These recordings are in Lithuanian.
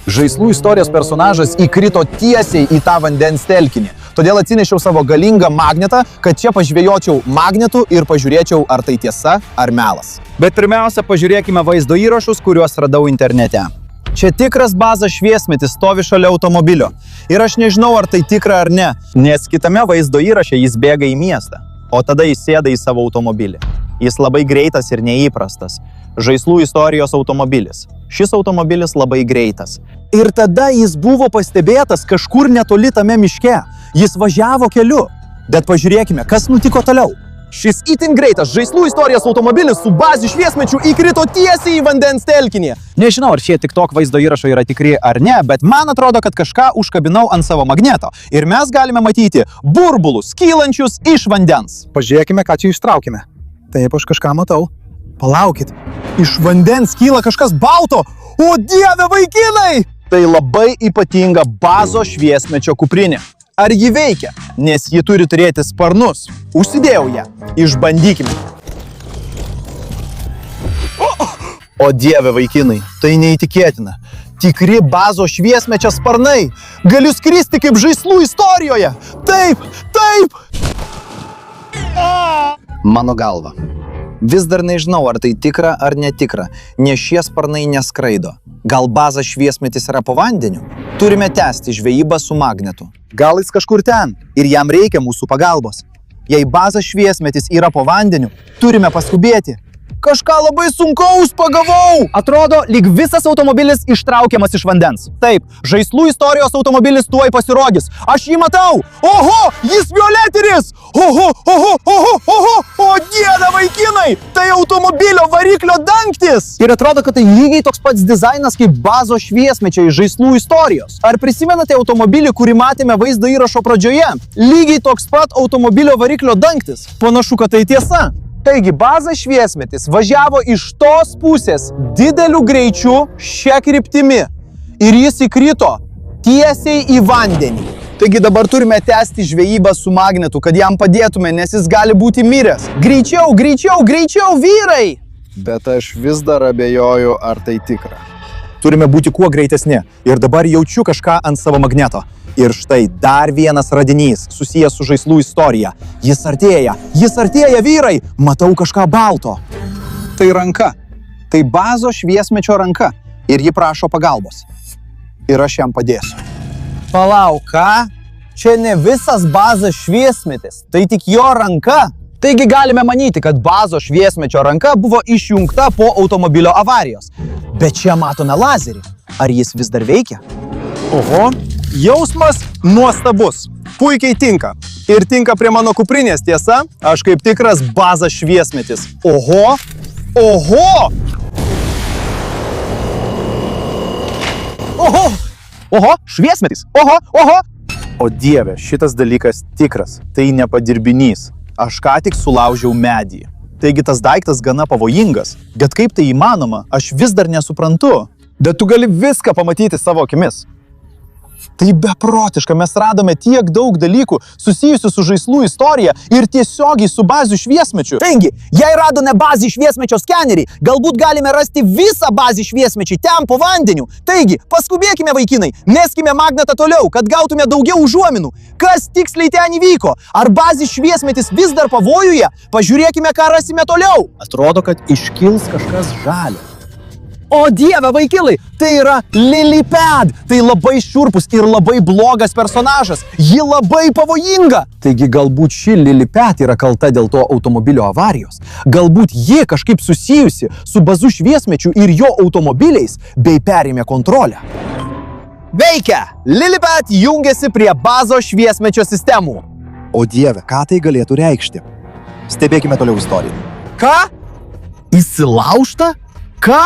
Žaislų istorijos personažas įkrito tiesiai į tą vandens telkinį. Todėl atsinešiau savo galingą magnetą, kad čia pažvėjočiau magnetu ir pažiūrėčiau, ar tai tiesa, ar melas. Bet pirmiausia, pažiūrėkime vaizdo įrašus, kuriuos radau internete. Čia tikras bazas šviesmetis stovi šalia automobilio. Ir aš nežinau, ar tai tikra ar ne, nes kitame vaizdo įraše jis bėga į miestą, o tada jis sėda į savo automobilį. Jis labai greitas ir neįprastas. Žaislų istorijos automobilis. Šis automobilis labai greitas. Ir tada jis buvo pastebėtas kažkur netoli tame miške. Jis važiavo keliu. Bet pažiūrėkime, kas nutiko toliau. Šis itin greitas žaislų istorijos automobilis su bazių šviesmečiu įkrito tiesiai į vandens telkinį. Nežinau, ar šie TikTok vaizdo įrašai yra tikri ar ne, bet man atrodo, kad kažką užkabinau ant savo magneto. Ir mes galime matyti burbulus kylančius iš vandens. Pažiūrėkime, ką čia ištraukime. Taip, aš kažką matau. Palaukit. Iš vandens kyla kažkas balto. O dieve, vaikinai! Tai labai ypatinga bazo šviesmečio kuprinė. Ar ji veikia? Nes ji turi turėti sparnus. Užsidėjau ją. Išbandykime. O dieve, vaikinai, tai neįtikėtina. Tikri bazo šviesmečio sparnai. Galiu skristi kaip žaislų istorijoje. Taip, taip! Mano galva. Vis dar nežinau, ar tai tikra ar netikra, nes šie sparnai neskraido. Gal bazas šviesmetis yra po vandeniu? Turime tęsti žvejybą su magnetu. Gal jis kažkur ten ir jam reikia mūsų pagalbos. Jei bazas šviesmetis yra po vandeniu, turime paskubėti. Kažką labai sunkaus pagavau! Atrodo, lyg visas automobilis ištraukiamas iš vandens. Taip, žaislų istorijos automobilis tuoj pasirodys. Aš jį matau! Oho, jis violetinis! Oho, oho, oho, oho! O dieve, vaikinai! Tai automobilio variklio dangtis! Ir atrodo, kad tai lygiai toks pats dizainas kaip bazo šviesmečio iš žaislų istorijos. Ar prisimenate automobilį, kurį matėme vaizdo įrašo pradžioje? Lygiai toks pat automobilio variklio dangtis. Panašu, kad tai tiesa. Taigi, bazas šviesmetis važiavo iš tos pusės dideliu greičiu šia kryptimi ir jis įkrito tiesiai į vandenį. Taigi dabar turime tęsti žvejybą su magnetu, kad jam padėtume, nes jis gali būti miręs. Greičiau, greičiau, greičiau, vyrai! Bet aš vis dar abejoju, ar tai tikra. Turime būti kuo greitesni ir dabar jaučiu kažką ant savo magneto. Ir štai dar vienas radinys susijęs su žaislų istorija. Jis artėja, vyrai! Matau kažką balto. Tai ranka. Tai bazo šviesmečio ranka. Ir ji prašo pagalbos. Ir aš jam padėsiu. Palauk, ką? Čia ne visas bazas šviesmetis. Tai tik jo ranka. Taigi galime manyti, kad bazo šviesmečio ranka buvo išjungta po automobilio avarijos. Bet čia matome lazerį. Ar jis vis dar veikia? Oho. Jausmas nuostabus. Puikiai tinka. Ir tinka prie mano kuprinės, tiesa? Aš kaip tikras bazas šviesmetis. Oho! Oho! Oho! Oho! Šviesmetis! Oho! Oho! O dieve, šitas dalykas tikras. Tai ne padirbinys. Aš ką tik sulaužiau medį. Taigi tas daiktas gana pavojingas. Bet kaip tai įmanoma? Aš vis dar nesuprantu. Bet tu gali viską pamatyti savo akimis. Tai beprotiška, mes radome tiek daug dalykų susijusių su žaislų istorija ir tiesiogiai su bazių šviesmečiu. Taigi, jei radome bazį šviesmečio skenerį, galbūt galime rasti visą bazį šviesmečį ten po vandeniu. Taigi, paskubėkime, vaikinai, meskime magnetą toliau, kad gautume daugiau užuominų. Kas tiksliai ten įvyko? Ar bazį šviesmetis vis dar pavojuje? Pažiūrėkime, ką rasime toliau. Atrodo, kad iškils kažkas žalio. O dieve, vaikilai, tai yra Lily Pad. Tai labai šiurpus ir labai blogas personažas. Ji labai pavojinga. Taigi galbūt ši Lily Pad yra kalta dėl to automobilio avarijos. Galbūt ji kažkaip susijusi su bazu šviesmečiu ir jo automobiliais bei perėmė kontrolę. Veikia! Lily Pad jungiasi prie bazo šviesmečio sistemų. O dieve, ką tai galėtų reikšti? Stebėkime toliau istoriją. Ką? Įsilaužta? Ką?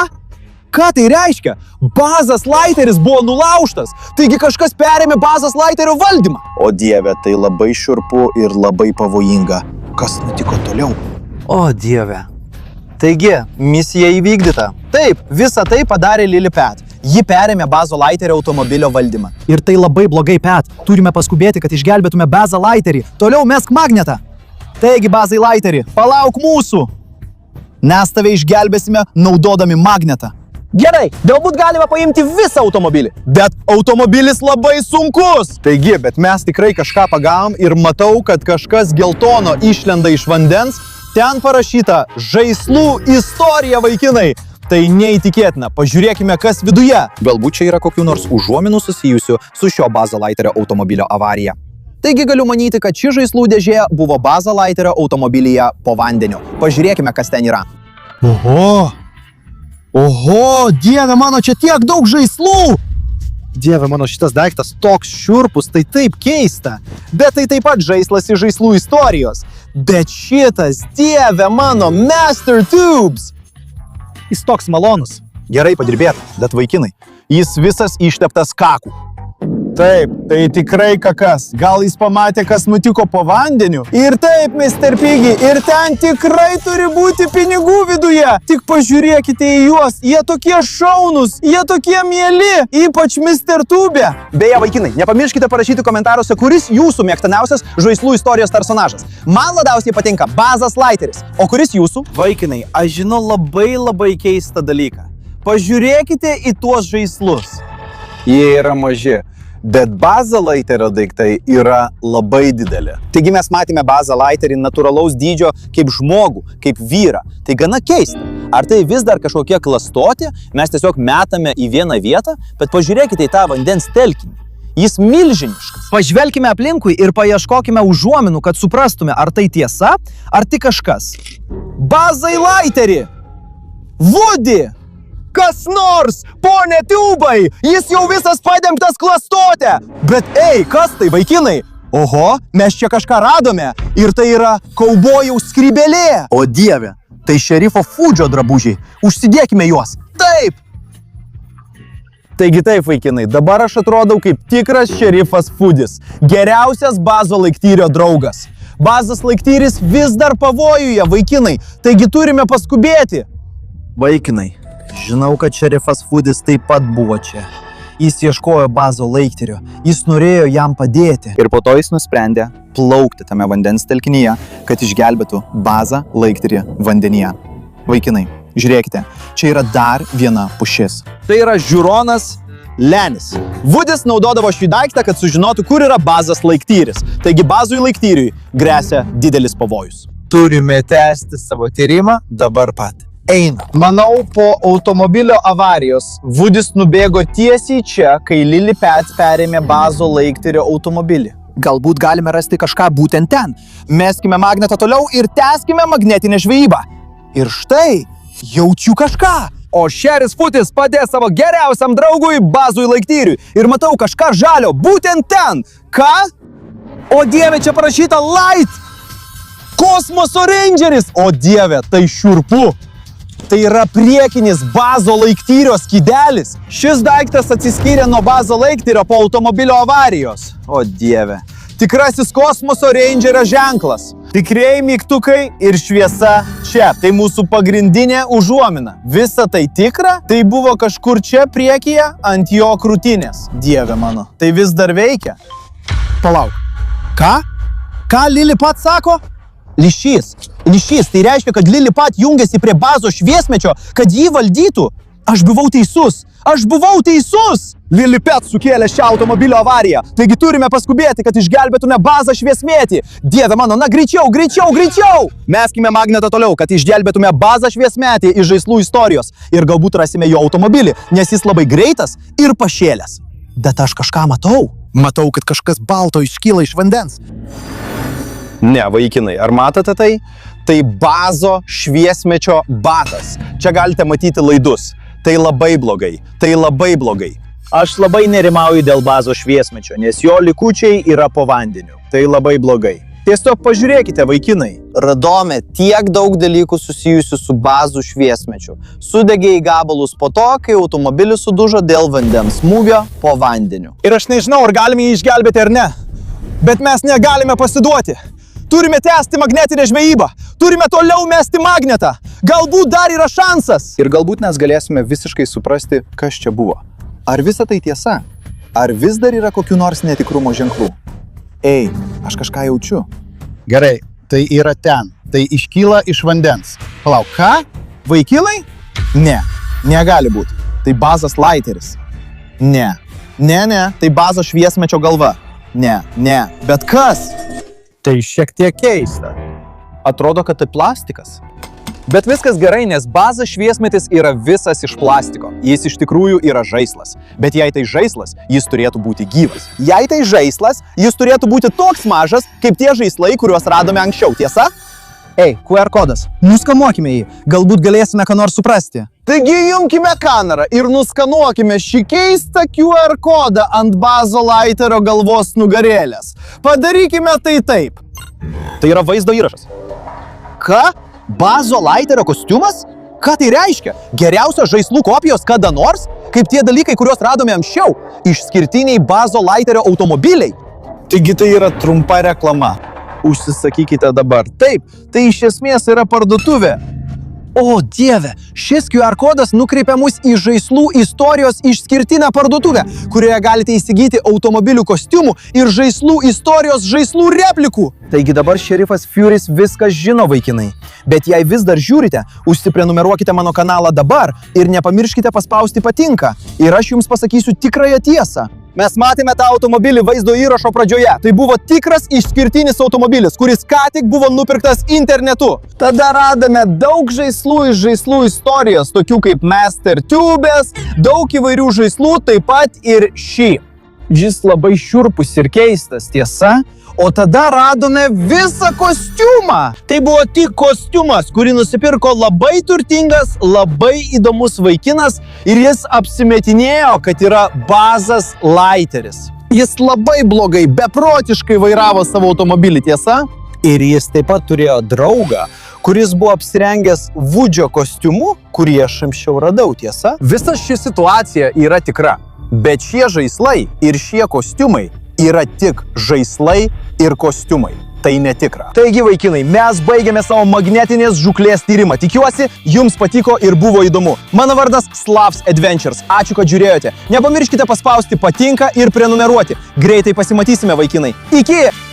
Ką tai reiškia? Bazas laiteris buvo nulaužtas. Taigi kažkas perėmė bazas laiterio valdymą. O dieve, tai labai šiurpu ir labai pavojinga. Kas nutiko toliau? O dieve. Taigi, misija įvykdyta. Taip, visą tai padarė Lily Pad. Ji perėmė bazo laiterio automobilio valdymą. Ir tai labai blogai, Pad. Turime paskubėti, kad išgelbėtume bazą laiterį. Toliau mesk magnetą. Taigi, bazai laiterį, palauk mūsų. Mes tave išgelbėsime naudodami magnetą. Gerai, galbūt galima paimti visą automobilį. Bet automobilis labai sunkus. Taigi, bet mes tikrai kažką pagavom ir matau, kad kažkas geltono išlenda iš vandens. Ten parašyta žaislų istorija, vaikinai. Tai neįtikėtina. Pažiūrėkime, kas viduje. Galbūt čia yra kokių nors užuominų susijusių su šio Buzzo Lightyerio automobilio avarija. Taigi galiu manyti, kad ši žaislų dėžė buvo Buzzo Lightyerio automobilyje po vandeniu. Pažiūrėkime, kas ten yra. Oho, dieve mano, čia tiek daug žaislų! Dieve mano, šitas daiktas toks šiurpus, tai taip keista. Bet tai taip pat žaislas iš žaislų istorijos. Bet šitas, dieve mano, Master Tubes! Jis toks malonus. Gerai padirbėta, bet vaikinai, jis visas išteptas kakų. Taip, tai tikrai kakas. Gal jis pamatė, kas nutiko po vandeniu? Ir taip, Mr. Piggy, ir ten tikrai turi būti pinigų viduje. Tik pažiūrėkite į juos, jie tokie šaunus, jie tokie mieli, ypač Mr. Tube. Beje, vaikinai, nepamirškite parašyti komentaruose, kuris jūsų mėgstamiausias žaislų istorijos personažas. Man labiausiai patinka Buzzas Lightyeris. O kuris jūsų? Vaikinai, aš žinau labai keistą dalyką. Pažiūrėkite į tuos žaislus. Jie yra maži. Bet Buzzo Lightyerio daiktai yra labai didelė. Taigi mes matėme Buzzo Lightierį natūralaus dydžio kaip žmogų, kaip vyrą. Tai gana keista. Ar tai vis dar kažkokie klastoti, mes tiesiog metame į vieną vietą, bet pažiūrėkite į tą vandens telkinį. Jis milžiniškas. Pažvelkime aplinkui ir paieškokime užuominų, kad suprastume, ar tai tiesa, ar tik kažkas. Buzzai Lightyery! Woody! Kas nors, ponė Tubai, jis jau visas padengtas klastotė. Bet ei, kas tai, vaikinai? Oho, mes čia kažką radome ir tai yra kaubojaus skrybėlė. O dieve, tai šerifo Fudžio drabužiai. Užsidėkime juos. Taip. Taigi taip, vaikinai, dabar aš atrodau kaip tikras šerifas Fudis. Geriausias Buzzo Lightyerio draugas. Buzzas Lightyeris vis dar pavojuje, vaikinai, taigi turime paskubėti. Vaikinai. Žinau, kad šerifas Fudis taip pat buvo čia. Jis ieškojo Buzzo Lightyerio, jis norėjo jam padėti. Ir po to jis nusprendė plaukti tame vandens telkinyje, kad išgelbėtų Buzzą Lightierį vandenyje. Vaikinai, žiūrėkite, čia yra dar viena pušis. Tai yra žiūronas Lenis. Woodis naudodavo šį daiktą, kad sužinotų, kur yra Buzzas Lightyeris. Taigi Buzzui Lightyeриui gresia didelis pavojus. Turime tęsti savo tyrimą dabar pat. Eina. Manau, po automobilio avarijos Woodis nubėgo tiesiai čia, kai Lily Pad perėmė Buzzo Lightyerio automobilį. Galbūt galime rasti kažką būtent ten. Meskime magnetą toliau ir tęskime magnetinę žvejybą. Ir štai, jaučiu kažką. O šeris Fudis padės savo geriausiam draugui Buzzui Lightyeриui. Ir matau kažką žalio būtent ten. Ką? O dieve, čia parašyta Light! Kosmoso Rangeris! O dieve, tai šiurpu. Tai yra priekinis Buzzo Lightyerio skydelis. Šis daiktas atsiskyrė nuo Buzzo Lightyerio po automobilio avarijos. O dieve. Tikrasis Kosmoso Rangerio ženklas. Tikrieji mygtukai ir šviesa čia. Tai mūsų pagrindinė užuomina. Visa tai tikra? Tai buvo kažkur čia priekyje ant jo krūtinės. Dieve mano. Tai vis dar veikia. Palauk. Ką? Ką Lily pats sako? Lyšys. Lyšys, tai reiškia, kad Lily Pad jungiasi prie Buzzo šviesmečio, kad jį valdytų. Aš buvau teisus! Lily Pad sukėlė šią automobilio avariją. Taigi turime paskubėti, kad išgelbėtume Buzzą šviesmėtį. Dieve mano, na greičiau! Meskime magnetą toliau, kad išgelbėtume Buzzą šviesmėtį iš žaislų istorijos. Ir galbūt rasime jo automobilį, nes jis labai greitas ir pašėlęs. Bet aš kažką matau. Matau, kad kažkas balto iškyla iš vandens. Ne, vaikinai, ar matote tai? Tai Buzzo šviesmečio batas. Čia galite matyti laidus. Tai labai blogai. Aš labai nerimauju dėl Buzzo šviesmečio, nes jo likučiai yra po vandeniu. Tai labai blogai. Tiesiog pažiūrėkite, vaikinai. Radome tiek daug dalykų susijusių su Buzzo šviesmečiu. Sudegė į gabalus po to, kai automobilis sudužo dėl vandens smūgio po vandeniu. Ir aš nežinau, ar galime jį išgelbėti ar ne. Bet mes negalime pasiduoti. Turime tęsti magnetinę žvejybą. Turime toliau mesti magnetą. Galbūt dar yra šansas. Ir galbūt mes galėsime visiškai suprasti, kas čia buvo. Ar visa tai tiesa? Ar vis dar yra kokių nors netikrumo ženklų? Ei, aš kažką jaučiu. Gerai, tai yra ten. Tai iškyla iš vandens. Palauk, ką? Vaikinai? Ne, negali būti. tai Bazas Laiteris. Ne, tai Bazo šviesmečio galva. Ne, bet kas? Tai šiek tiek keista. Atrodo, kad tai plastikas. Bet viskas gerai, nes Bazas šviesmetis yra visas iš plastiko. Jis iš tikrųjų yra žaislas. Bet jei tai žaislas, jis turėtų būti gyvas. Jei tai žaislas, jis turėtų būti toks mažas, kaip tie žaislai, kuriuos radome anksčiau, tiesa? Ei, QR kodas. Nuskanuokime jį. Galbūt galėsime ką nors suprasti. Taigi jungkime kamerą ir nuskanuokime šį keistą QR kodą ant Bazo Laiterio galvos nugarėlės. Padarykime tai taip. Tai yra vaizdo įrašas. Ką? Bazo Laiterio kostiumas? Ką tai reiškia? Geriausios žaislų kopijos kada nors? Kaip tie dalykai, kuriuos radome anksčiau? Išskirtiniai Bazo Laiterio automobiliai? Taigi tai yra trumpa reklama. Užsisakykite dabar. Taip, tai iš esmės yra parduotuvė. O Dieve, šis QR kodas nukreipia mus į žaislų istorijos išskirtinę parduotuvę, kurioje galite įsigyti automobilių kostiumų ir žaislų istorijos žaislų replikų. Taigi dabar šerifas Furis viską žino, vaikinai. Bet jei vis dar žiūrite, užsiprenumeruokite mano kanalą dabar ir nepamirškite paspausti patinka. Ir aš jums pasakysiu tikrąją tiesą. Mes matėme tą automobilį vaizdo įrašo pradžioje. Tai buvo tikras išskirtinis automobilis, kuris ką tik buvo nupirktas internetu. Tada radome daug žaislų iš žaislų istorijos, tokių kaip Master Tubes, daug įvairių žaislų, taip pat ir šį. Jis labai šiurpus ir keistas, tiesa? O tada radome visą kostiumą. Tai buvo tik kostiumas, kurį nusipirko labai turtingas, labai įdomus vaikinas ir jis apsimetinėjo, kad yra Bazas Laiteris. Jis labai blogai, beprotiškai vairavo savo automobilį, tiesa? Ir jis taip pat turėjo draugą, kuris buvo apsirengęs Vudžio kostiumu, kurį aš anksčiau radau, tiesa? Visa ši situacija yra tikra, bet šie žaislai ir šie kostiumai yra tik žaislai ir kostiumai. Tai netikra. Taigi, vaikinai, mes baigėme savo magnetinės žūklės tyrimą. Tikiuosi, jums patiko ir buvo įdomu. Mano vardas Slavs Adventures. Ačiū, kad žiūrėjote. Nepamirškite paspausti patinka ir prenumeruoti. Greitai pasimatysime, vaikinai. Iki!